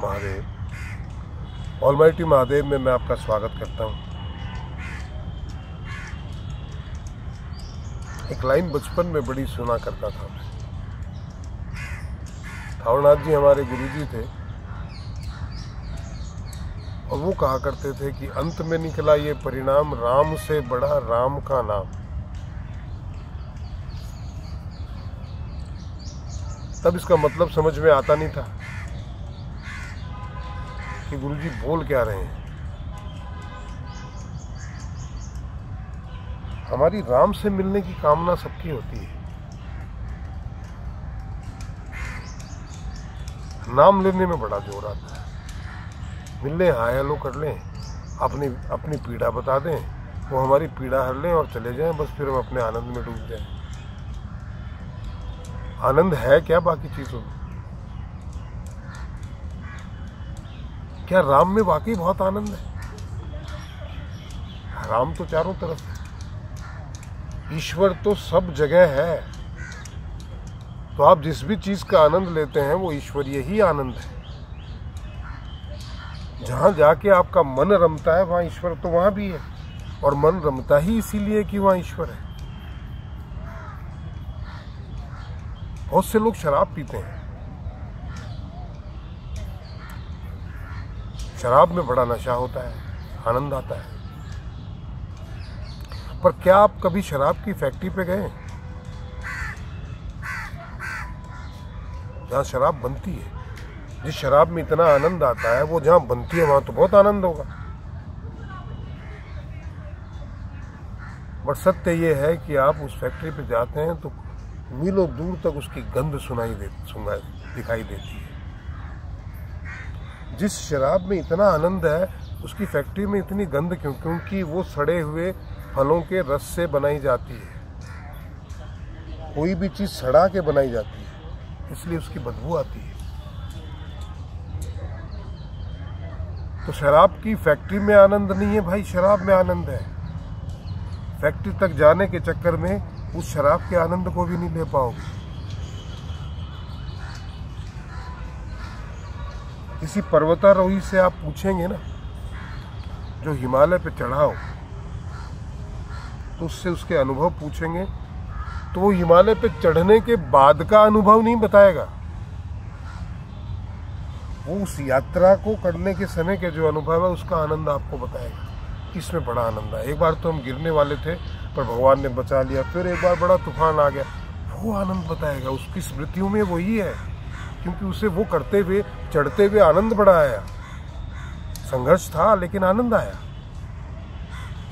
Mahadev. Almighty Mahadev में मैं आपका स्वागत करता हूँ। एक लाइन बचपन में बड़ी सुना करता था मैं। ठावरनाथ जी हमारे गुरुजी थे और वो कहा करते थे कि अंत में निकला ये परिणाम, राम से बड़ा राम का नाम। तब इसका मतलब समझ में आता नहीं था कि गुरुजी बोल क्या रहे हैं। हमारी राम से मिलने की कामना सबकी होती है। नाम लेने में बड़ा जोर आता है। मिल लें, हाय हेलो कर लें, अपनी पीड़ा बता दें, वो हमारी पीड़ा हर लें और चले जाएं, बस फिर हम अपने आनंद में डूब जाएं। आनंद है क्या बाकी चीजों में? क्या राम में वाकई बहुत आनंद है? राम तो चारों तरफ है, ईश्वर तो सब जगह है। तो आप जिस भी चीज का आनंद लेते हैं वो ईश्वरीय ही आनंद है। जहां जाके आपका मन रमता है वहां ईश्वर तो वहां भी है, और मन रमता ही इसीलिए कि वहां ईश्वर है। बहुत से लोग शराब पीते हैं, शराब में बड़ा नशा होता है, आनंद आता है। पर क्या आप कभी शराब की फैक्ट्री पे गए जहां शराब बनती है? जिस शराब में इतना आनंद आता है वो जहां बनती है वहां तो बहुत आनंद होगा। बट सत्य ये है कि आप उस फैक्ट्री पे जाते हैं तो मीलों दूर तक उसकी गंध दिखाई देती है। जिस शराब में इतना आनंद है उसकी फैक्ट्री में इतनी गंध क्यों? क्योंकि वो सड़े हुए फलों के रस से बनाई जाती है। कोई भी चीज सड़ा के बनाई जाती है, इसलिए उसकी बदबू आती है। तो शराब की फैक्ट्री में आनंद नहीं है भाई, शराब में आनंद है। फैक्ट्री तक जाने के चक्कर में उस शराब के आनंद को भी नहीं ले पाओगे। किसी पर्वतारोही से आप पूछेंगे ना, जो हिमालय पे चढ़ा हो, तो उससे उसके अनुभव पूछेंगे तो वो हिमालय पे चढ़ने के बाद का अनुभव नहीं बताएगा। वो उस यात्रा को करने के समय के जो अनुभव है उसका आनंद आपको बताएगा। इसमें बड़ा आनंद है। एक बार तो हम गिरने वाले थे पर भगवान ने बचा लिया, फिर एक बार बड़ा तूफान आ गया, वो आनंद बताएगा। उसकी स्मृतियों में वही है, क्योंकि उसे वो करते हुए, चढ़ते हुए आनंद बड़ा आया। संघर्ष था लेकिन आनंद आया।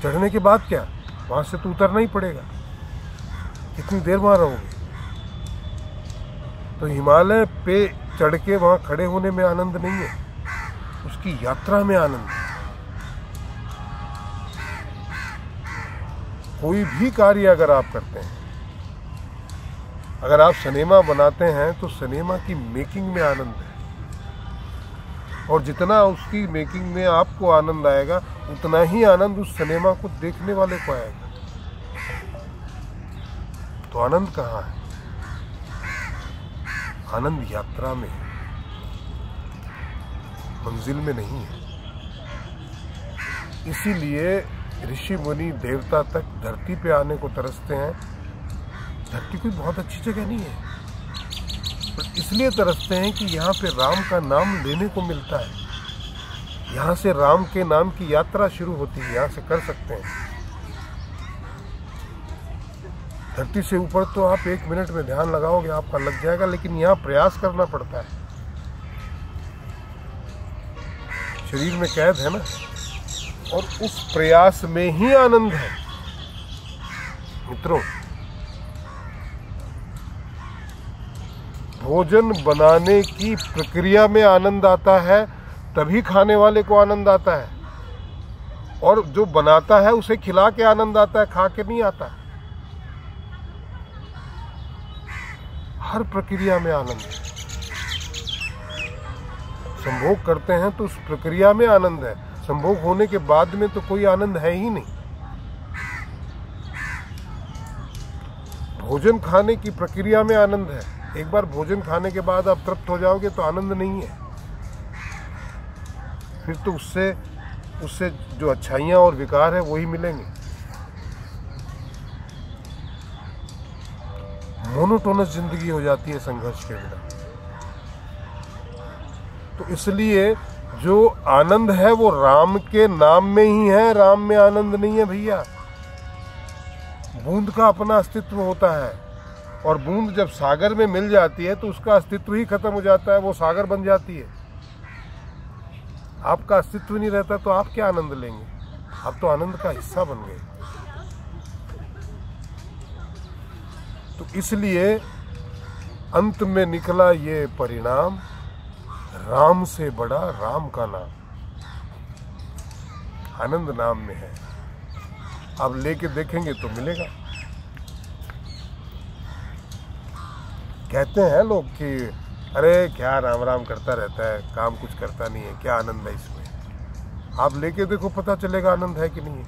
चढ़ने के बाद क्या, वहां से तो उतरना ही पड़ेगा, कितनी देर वहां रहोगे? तो हिमालय पे चढ़ के वहां खड़े होने में आनंद नहीं है, उसकी यात्रा में आनंद है। कोई भी कार्य अगर आप करते हैं, अगर आप सिनेमा बनाते हैं तो सिनेमा की मेकिंग में आनंद है, और जितना उसकी मेकिंग में आपको आनंद आएगा उतना ही आनंद उस सिनेमा को देखने वाले को आएगा। तो आनंद कहाँ है? आनंद यात्रा में है, मंजिल में नहीं है। इसीलिए ऋषि मुनि देवता तक धरती पे आने को तरसते हैं। धरती कोई बहुत अच्छी जगह नहीं है, पर इसलिए तरसते हैं कि यहाँ पे राम का नाम लेने को मिलता है। यहाँ से राम के नाम की यात्रा शुरू होती है, यहाँ से कर सकते हैं। धरती से ऊपर तो आप 1 मिनट में ध्यान लगाओगे आपका लग जाएगा, लेकिन यहाँ प्रयास करना पड़ता है। शरीर में कैद है ना, और उस प्रयास में ही आनंद है। मित्रों, भोजन बनाने की प्रक्रिया में आनंद आता है, तभी खाने वाले को आनंद आता है। और जो बनाता है उसे खिला के आनंद आता है, खा के नहीं आता। हर प्रक्रिया में आनंद है। संभोग करते हैं तो उस प्रक्रिया में आनंद है, संभोग होने के बाद में तो कोई आनंद है ही नहीं। भोजन खाने की प्रक्रिया में आनंद है। एक बार भोजन खाने के बाद आप तृप्त हो जाओगे तो आनंद नहीं है। फिर तो उससे जो अच्छाइयाँ और विकार है वही मिलेंगे। मोनोटोनस जिंदगी हो जाती है संघर्ष के बिना। तो इसलिए जो आनंद है वो राम के नाम में ही है, राम में आनंद नहीं है भैया। बूंद का अपना अस्तित्व होता है, और बूंद जब सागर में मिल जाती है तो उसका अस्तित्व ही खत्म हो जाता है, वो सागर बन जाती है। आपका अस्तित्व नहीं रहता तो आप क्या आनंद लेंगे? आप तो आनंद का हिस्सा बन गए। तो इसलिए अंत में निकला ये परिणाम, राम से बड़ा राम का नाम। आनंद नाम में है, आप लेके देखेंगे तो मिलेगा। कहते हैं लोग कि अरे क्या राम राम करता रहता है, काम कुछ करता नहीं है, क्या आनंद है इसमें? आप लेके देखो, पता चलेगा आनंद है कि नहीं है।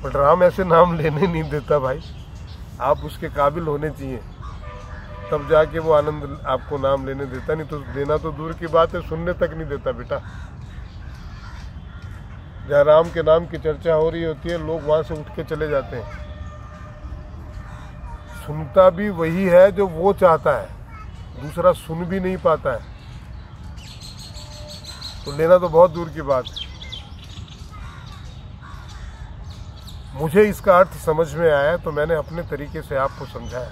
बट राम ऐसे नाम लेने नहीं देता भाई, आप उसके काबिल होने चाहिए, तब जाके वो आनंद आपको नाम लेने देता। नहीं तो देना तो दूर की बात है, सुनने तक नहीं देता बेटा। जहाँ राम के नाम की चर्चा हो रही होती है, लोग वहां से उठ के चले जाते हैं। सुनता भी वही है जो वो चाहता है, दूसरा सुन भी नहीं पाता है। तो लेना तो बहुत दूर की बात है। मुझे इसका अर्थ समझ में आया तो मैंने अपने तरीके से आपको समझाया।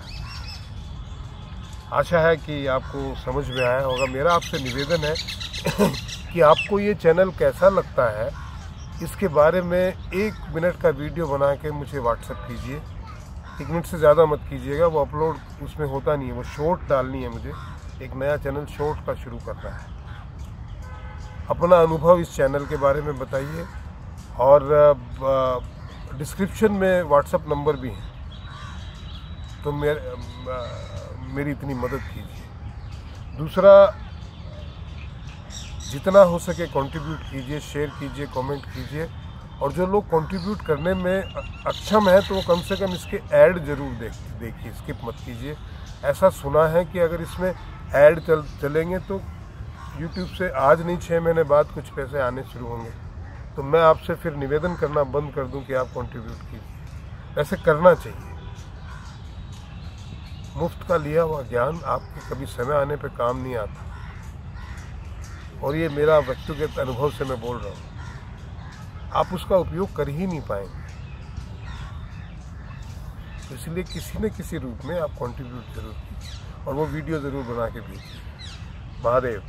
आशा है कि आपको समझ में आया होगा। मेरा आपसे निवेदन है कि आपको ये चैनल कैसा लगता है, इसके बारे में 1 मिनट का वीडियो बना के मुझे व्हाट्सएप कीजिए। 1 मिनट से ज़्यादा मत कीजिएगा, वो अपलोड उसमें होता नहीं है। वो शॉर्ट डालनी है मुझे, एक नया चैनल शॉर्ट का शुरू करना है। अपना अनुभव इस चैनल के बारे में बताइए, और डिस्क्रिप्शन में व्हाट्सएप नंबर भी है, तो मेरी इतनी मदद कीजिए। दूसरा, जितना हो सके कंट्रीब्यूट कीजिए, शेयर कीजिए, कमेंट कीजिए। और जो लोग कंट्रीब्यूट करने में अक्षम है तो वो कम से कम इसके ऐड जरूर देखिए, स्किप मत कीजिए। ऐसा सुना है कि अगर इसमें ऐड चलेंगे तो यूट्यूब से आज नहीं 6 महीने बाद कुछ पैसे आने शुरू होंगे। तो मैं आपसे फिर निवेदन करना बंद कर दूं कि आप कंट्रीब्यूट कीजिए। ऐसे करना चाहिए। मुफ्त का लिया हुआ ज्ञान आपके कभी समय आने पे काम नहीं आता, और ये मेरा व्यक्तिगत अनुभव से मैं बोल रहा हूँ। आप उसका उपयोग कर ही नहीं पाएंगे। तो इसलिए किसी न किसी रूप में आप कंट्रीब्यूट जरूर कीजिए, और वो वीडियो जरूर बना के भेजिए। महादेव।